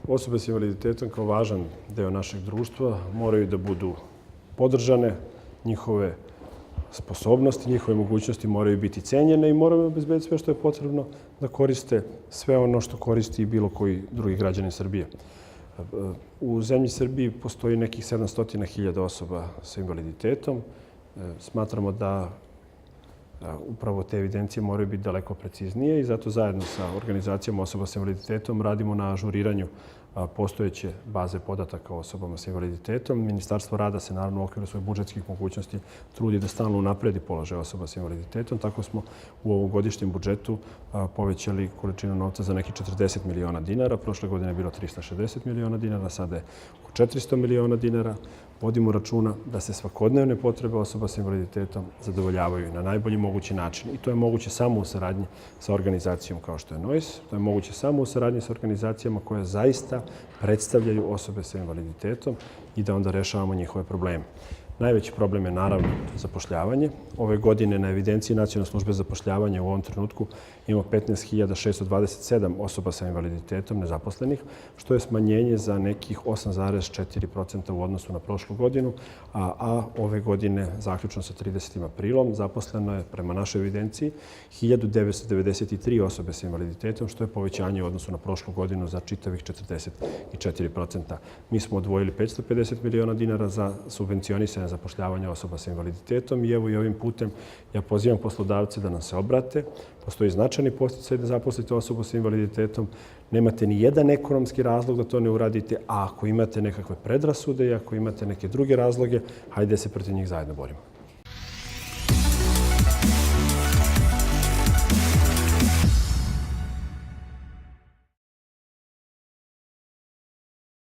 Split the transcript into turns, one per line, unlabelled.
Osobe s invaliditetom kao važan deo našeg društva moraju da budu podržane, njihove sposobnosti, njihove mogućnosti moraju biti cenjene i moramo obezbediti sve što je potrebno da koriste sve ono što koristi i bilo koji drugi građanin Srbije. U zemlji Srbiji postoji nekih 700.000 osoba sa invaliditetom. Smatramo da upravo te evidencije moraju biti daleko preciznije i zato zajedno sa organizacijama osoba sa invaliditetom radimo na ažuriranju postojeće baze podataka o osobama sa invaliditetom. Ministarstvo rada se naravno u okviru svojih budžetskih mogućnosti trudi da stalno unapredi položaj osoba sa invaliditetom. Tako smo u ovom godišnjem budžetu povećali količinu novca za nekih 40 miliona dinara. Prošle godine je bilo 360 miliona dinara, sada je oko 400 miliona dinara. Vodimo računa da se svakodnevne potrebe osoba sa invaliditetom zadovoljavaju na najbolji mogući način. I to je moguće samo u saradnji sa organizacijom kao što je NOIS. To je moguće samo u saradnji sa organizacijama koje zaista predstavljaju osobe sa invaliditetom i da onda rešavamo njihove probleme. Najveći problem je naravno zapošljavanje. Ove godine na evidenciji Nacionalne službe za zapošljavanje u ovom trenutku ima 15.627 osoba sa invaliditetom nezaposlenih, što je smanjenje za nekih 8,4% u odnosu na prošlu godinu, a ove godine, zaključno sa 30. aprilom, zaposleno je prema našoj evidenciji 1993 osobe sa invaliditetom, što je povećanje u odnosu na prošlu godinu za čitavih 44%. Mi smo odvojili 550 miliona dinara za subvencionisanje zapošljavanja osoba sa invaliditetom i evo i ovim putem ja pozivam poslodavce da nam se obrate. Postoji značajni podsticaj da zaposlite osobu sa invaliditetom. Nemate ni jedan ekonomski razlog da to ne uradite, a ako imate nekakve predrasude i ako imate neke druge razloge, hajde se protiv njih zajedno borimo.